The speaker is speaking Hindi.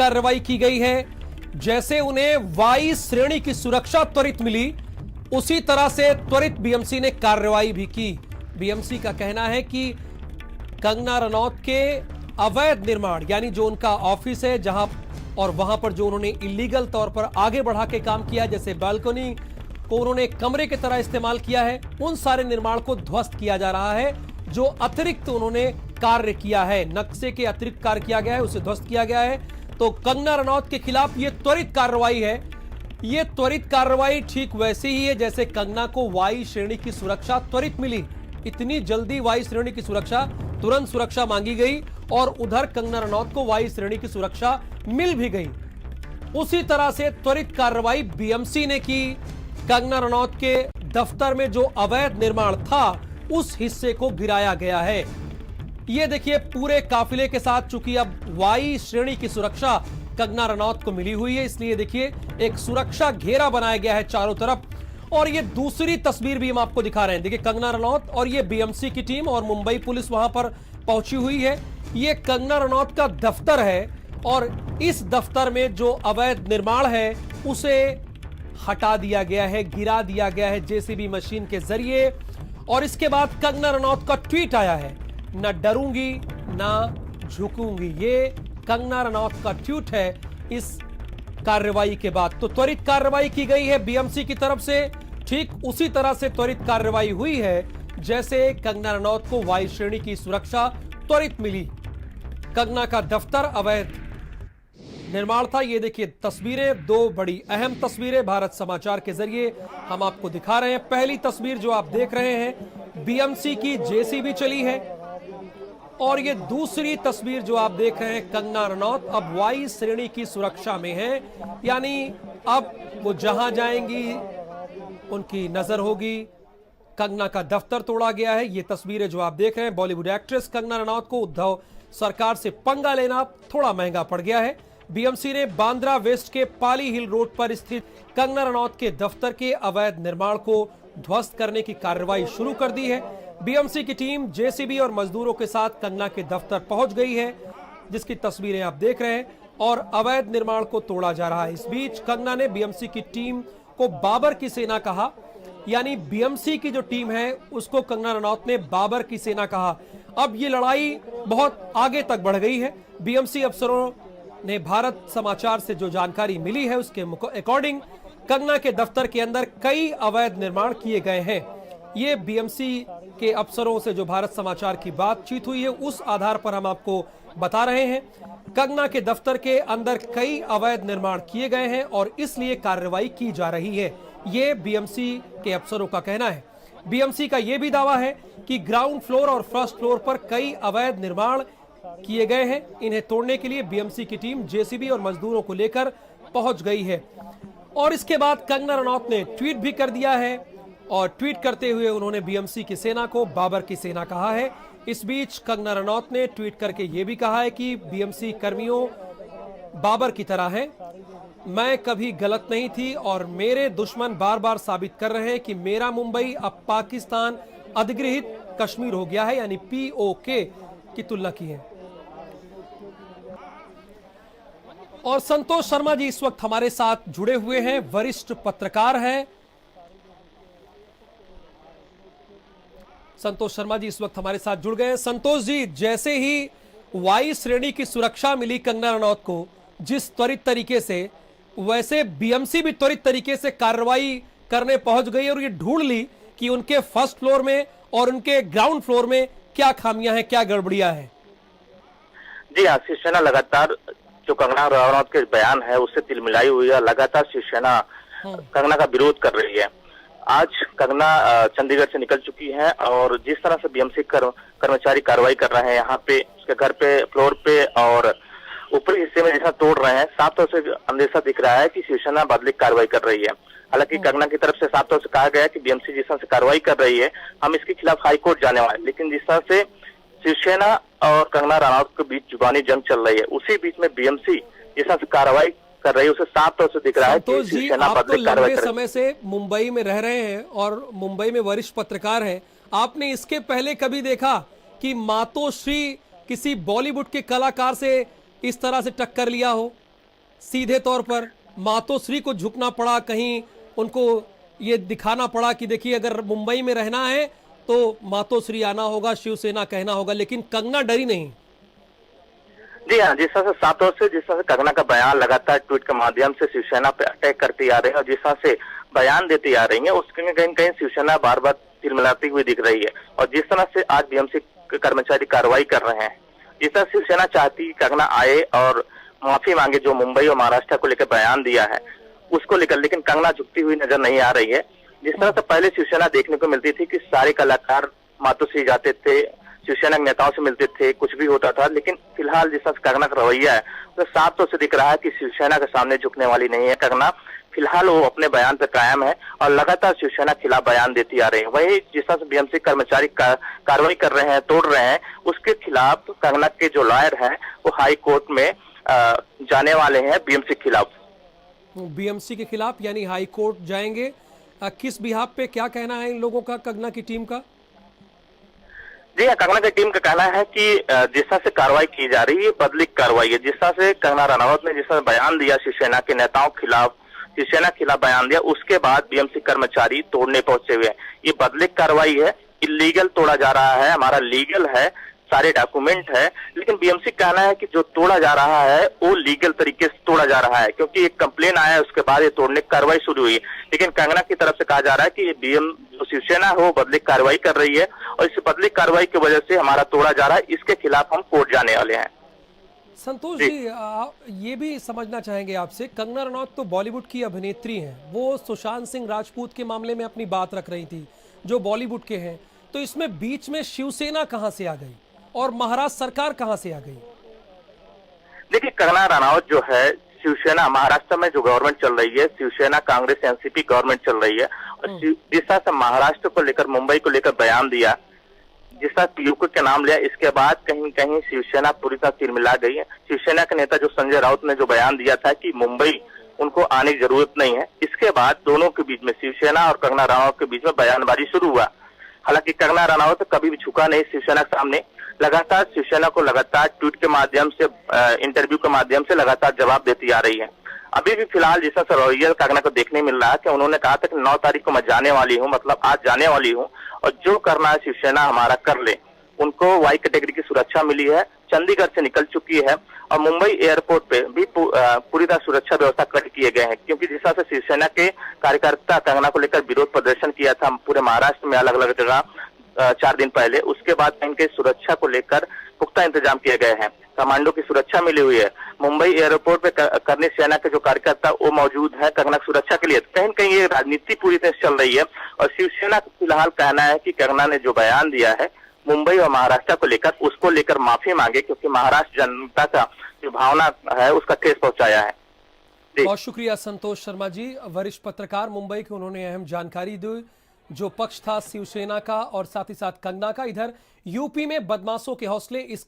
कार्रवाई की गई है। जैसे उन्हें वाई श्रेणी की सुरक्षा त्वरित मिली, उसी तरह से त्वरित बीएमसी ने कार्रवाई भी की। बीएमसी का कहना है कि कंगना रनौत के अवैध निर्माण, यानी जो उनका ऑफिस है जहां और वहां पर जो उन्होंने इलीगल तौर पर आगे बढ़ा के काम किया, जैसे बालकनी को उन्होंने कमरे की तरह इस्तेमाल किया है, उन सारे निर्माण को ध्वस्त किया जा रहा है। जो अतिरिक्त उन्होंने कार्य किया है, नक्शे के अतिरिक्त कार्य किया गया है, उसे ध्वस्त किया गया है। तो कंगना रनौत के खिलाफ यह त्वरित कार्रवाई है। यह त्वरित कार्रवाई ठीक वैसे ही है जैसे कंगना को वाई श्रेणी की सुरक्षा त्वरित मिली। इतनी जल्दी वाई श्रेणी की सुरक्षा, तुरंत सुरक्षा मांगी गई और उधर कंगना रनौत को वाई श्रेणी की सुरक्षा मिल भी गई। उसी तरह से त्वरित कार्रवाई बीएमसी ने की। कंगना रनौत के दफ्तर में जो अवैध निर्माण था, उस हिस्से को गिराया गया है। यह देखिए पूरे काफिले के साथ, चूंकि अब वाई श्रेणी की सुरक्षा कंगना रनौत को मिली हुई है, इसलिए देखिए एक सुरक्षा घेरा बनाया गया है चारों तरफ। और ये दूसरी तस्वीर भी हम आपको दिखा रहे हैं। देखिए कंगना रनौत और ये बीएमसी की टीम और मुंबई पुलिस वहां पर पहुंची हुई है। ये कंगना रनौत का दफ्तर है और इस दफ्तर में जो अवैध निर्माण है उसे हटा दिया गया है, गिरा दिया गया है जेसीबी मशीन के जरिए। और इसके बाद कंगना रनौत का ट्वीट आया है, न डरूंगी न झुकूंगी। ये कंगना रनौत का ट्वीट है इस कार्रवाई के बाद। तो त्वरित कार्रवाई की गई है बीएमसी की तरफ से। ठीक उसी तरह से त्वरित कार्रवाई हुई है जैसे कंगना रनौत को वाई श्रेणी की सुरक्षा त्वरित मिली। कंगना का दफ्तर अवैध निर्माण था। ये देखिए तस्वीरें, दो बड़ी अहम तस्वीरें भारत समाचार के जरिए हम आपको दिखा रहे हैं। पहली तस्वीर जो आप देख रहे हैं, बीएमसी की जेसीबी चली है। और ये दूसरी तस्वीर जो आप देख रहे हैं, कंगना रनौत अब वाई श्रेणी की सुरक्षा में है, यानी अब वो जहां जाएंगी उनकी नजर होगी। कंगना का दफ्तर तोड़ा गया है। ये तस्वीरें जो आप देख रहे हैं, बॉलीवुड एक्ट्रेस कंगना रनौत को उद्धव सरकार से पंगा लेना थोड़ा महंगा पड़ गया है। बीएमसी ने बांद्रा वेस्ट के पाली हिल रोड पर स्थित कंगना रनौत के दफ्तर के अवैध निर्माण को ध्वस्त करने की कार्रवाई शुरू कर दी है। बीएमसी की टीम जेसीबी और मजदूरों के साथ कंगना के दफ्तर पहुंच गई है, जिसकी तस्वीरें आप देख रहे हैं। और अवैध निर्माण को तोड़ा जा रहा है। इस बीच कंगना ने बीएमसी की टीम को बाबर की सेना कहा, यानी बीएमसी की जो टीम है उसको कंगना रनौत ने बाबर की सेना कहा। अब ये लड़ाई बहुत आगे तक बढ़ गई है। बीएमसी अफसरों ने भारत समाचार से जो जानकारी मिली है उसके अकॉर्डिंग कंगना के दफ्तर के अंदर कई अवैध निर्माण किए गए हैं। ये बीएमसी के अफसरों से जो भारत समाचार की बातचीत हुई है उस आधार पर हम आपको बता रहे हैं। कंगना के दफ्तर के अंदर कई अवैध निर्माण किए गए हैं और इसलिए कार्रवाई की जा रही है, ये बीएमसी के अफसरों का कहना है। बीएमसी का यह भी दावा है कि ग्राउंड फ्लोर और फर्स्ट फ्लोर पर कई अवैध निर्माण किए गए हैं। इन्हें तोड़ने के लिए बीएमसी की टीम जेसीबी और मजदूरों को लेकर पहुंच गई है। और इसके बाद कंगना रनौत ने ट्वीट भी कर दिया है और ट्वीट करते हुए उन्होंने बीएमसी की सेना को बाबर की सेना कहा है। इस बीच कंगना रनौत ने ट्वीट करके यह भी कहा है कि बीएमसी कर्मियों बाबर की तरह हैं। मैं कभी गलत नहीं थी और मेरे दुश्मन बार बार साबित कर रहे हैं कि मेरा मुंबई अब पाकिस्तान अधिगृहित कश्मीर हो गया है, यानी पीओके की तुलना की है। और संतोष शर्मा जी इस वक्त हमारे साथ जुड़े हुए हैं, वरिष्ठ पत्रकार हैं। संतोष शर्मा जी इस वक्त हमारे साथ जुड़ गए हैं। संतोष जी, जैसे ही वाई श्रेणी की सुरक्षा मिली कंगना रनौत को जिस त्वरित तरीके से, वैसे बीएमसी भी त्वरित तरीके से कार्रवाई करने पहुंच गई और ये ढूंढ ली कि उनके फर्स्ट फ्लोर में और उनके ग्राउंड फ्लोर में क्या खामियां हैं, क्या गड़बड़ियां हैं। जी हाँ, शिवसेना लगातार जो कंगना रनौत के बयान है उससे तिलमिलाई हुई है। लगातार शिवसेना कंगना का विरोध कर रही है। आज कंगना चंडीगढ़ से निकल चुकी है और जिस तरह से बीएमसी कर्मचारी कार्रवाई कर रहे हैं यहाँ पे, उसके घर पे, फ्लोर पे और ऊपरी हिस्से में जैसा तोड़ रहे हैं, साफ तौर से अंदेशा दिख रहा है कि शिवसेना बदले कार्रवाई कर रही है। हालांकि कंगना की तरफ से साफ तौर से कहा गया है कि बीएमसी जिस तरह से कार्रवाई कर रही है हम इसके खिलाफ हाईकोर्ट जाने वाले, लेकिन जिस तरह से शिवसेना और कंगना रनौत के बीच जुबानी जंग चल रही है, उसी बीच में बीएमसी जिस तरह से कार्रवाई कर रही है उसे साफ तौर से दिख रहा है कि शिवसेना बदले कार्रवाई कर रही है। समय से मुंबई में रह रहे हैं और मुंबई में वरिष्ठ पत्रकार हैं, आपने इसके पहले कभी देखा कि मातोश्री किसी बॉलीवुड के कलाकार से इस तरह से टक्कर लिया हो? सीधे तौर पर मातोश्री को झुकना पड़ा, कहीं उनको ये दिखाना पड़ा कि देखिए अगर मुंबई में रहना है तो मातोश्री आना होगा, शिवसेना कहना होगा, लेकिन कंगना डरी नहीं। जी हाँ, जिस तरह से साफ तौर से जिस तरह से कंगना का बयान लगातार ट्वीट के माध्यम से शिवसेना पे अटैक करती आ रही है और जिस तरह से बयान देती आ रही है, उसके कहीं कहीं शिवसेना बार बार तिलमिलाती हुई दिख रही है। और जिस तरह से आज बीएमसी कर्मचारी कार्रवाई कर रहे हैं, जिस तरह शिवसेना चाहती है कंगना आए और माफी मांगे जो मुंबई और महाराष्ट्र को लेकर बयान दिया है उसको लेकर, लेकिन कंगना झुकती हुई नजर नहीं आ रही है। जिस तरह से पहले शिवसेना देखने को मिलती थी कि सारे कलाकार मातोश्री जाते थे, शिवसेना के नेताओं से मिलते थे, कुछ भी होता था, लेकिन फिलहाल जिस तरह से कंगना का रवैया है तो साफ तौर से दिख रहा है कि शिवसेना के सामने झुकने वाली नहीं है कंगना। फिलहाल वो अपने बयान पर कायम है और लगातार शिवसेना के खिलाफ बयान देती आ रही है। वही जिस तरह से बीएमसी कर्मचारी कार्रवाई कर रहे हैं, तोड़ रहे हैं, उसके खिलाफ कंगना के जो लॉयर हैं वो हाई कोर्ट में जाने वाले हैं बीएमसी के खिलाफ। बीएमसी के खिलाफ यानी हाई कोर्ट जाएंगे। किस बिहाफ पे, क्या कहना है इन लोगों का, कंगना की टीम का? जी हाँ, कंगना की टीम का कहना है कि जिस तरह से कार्रवाई की जा रही है बदली कार्रवाई है। जिस तरह से कंगना रनौत ने जिस तरह बयान दिया शिवसेना के नेताओं के खिलाफ, शिवसेना के खिलाफ बयान दिया, उसके बाद बीएमसी कर्मचारी तोड़ने पहुंचे हुए हैं। ये बदली कार्रवाई है, इलीगल तोड़ा जा रहा है, हमारा लीगल है, सारे डॉक्यूमेंट है, लेकिन बीएमसी कहना है कि जो तोड़ा जा रहा है वो लीगल तरीके से तोड़ा जा रहा है, क्योंकि एक कंप्लेन आया है उसके बाद ये तोड़ने की कार्रवाई शुरू हुई। लेकिन कंगना की तरफ से कहा जा रहा है कि ये जो शिवसेना है वो बदली कार्रवाई कर रही है और इस बदली कार्रवाई की वजह से हमारा तोड़ा जा रहा है, इसके खिलाफ हम कोर्ट जाने वाले हैं। संतोष जी, ये भी समझना चाहेंगे आपसे, कंगना रनौत तो बॉलीवुड की अभिनेत्री हैं, वो सुशांत सिंह राजपूत के मामले में अपनी बात रख रही थी जो बॉलीवुड के हैं, तो इसमें बीच में शिवसेना कहां से आ गई और महाराष्ट्र सरकार कहां से आ गई? देखिए, कंगना रनौत जो है शिवसेना, महाराष्ट्र में जो गवर्नमेंट चल रही है, शिवसेना कांग्रेस एनसीपी गवर्नमेंट चल रही है, और जिस तरह से महाराष्ट्र को लेकर, मुंबई को लेकर बयान दिया, जिस तरह पीयूष के नाम लिया, इसके बाद कहीं कहीं शिवसेना पूरी तरह तिलमिला गई है। शिवसेना के नेता जो संजय राउत ने जो बयान दिया था कि मुंबई उनको आने की जरूरत नहीं है, इसके बाद दोनों के बीच में, शिवसेना और कंगना रनौत के बीच में बयानबाजी शुरू हुआ। हालांकि कंगना रनौत कभी भी झुका नहीं शिवसेना के सामने, लगातार शिवसेना को लगातार ट्वीट के माध्यम से, इंटरव्यू के माध्यम से लगातार जवाब देती आ रही है। अभी भी फिलहाल जिस तरह रवैया कंगना को देखने मिल रहा है कि उन्होंने कहा था कि 9 तारीख को मैं जाने वाली हूं, मतलब आज जाने वाली हूं, और जो करना है शिवसेना हमारा कर ले। उनको वाई कैटेगरी की सुरक्षा मिली है, चंडीगढ़ से निकल चुकी है और मुंबई एयरपोर्ट पे भी पूरी तरह सुरक्षा व्यवस्था कट किए गए हैं, क्योंकि जिस तरह से शिवसेना के कार्यकर्ता कंगना को लेकर विरोध प्रदर्शन किया था पूरे महाराष्ट्र में अलग अलग जगह 4 दिन पहले, उसके बाद इनके सुरक्षा को लेकर पुख्ता इंतजाम किए गए हैं, कमांडो की सुरक्षा मिली हुई है। मुंबई एयरपोर्ट पे करनी सेना के जो कार्यकर्ता वो मौजूद है कंगना की सुरक्षा के लिए। कहीं कहीं ये राजनीति पूरी तरह से चल रही है और शिवसेना का फिलहाल कहना है कि कंगना ने जो बयान दिया है मुंबई और महाराष्ट्र को लेकर, उसको लेकर माफी मांगे, क्योंकि महाराष्ट्र जनता का जो भावना है उसका ठेस पहुंचाया है। बहुत शुक्रिया संतोष शर्मा जी, वरिष्ठ पत्रकार मुंबई के, उन्होंने अहम जानकारी दी। जो पक्ष था शिवसेना का और साथ ही साथ कंगना का। इधर यूपी में बदमाशों के हौसले इस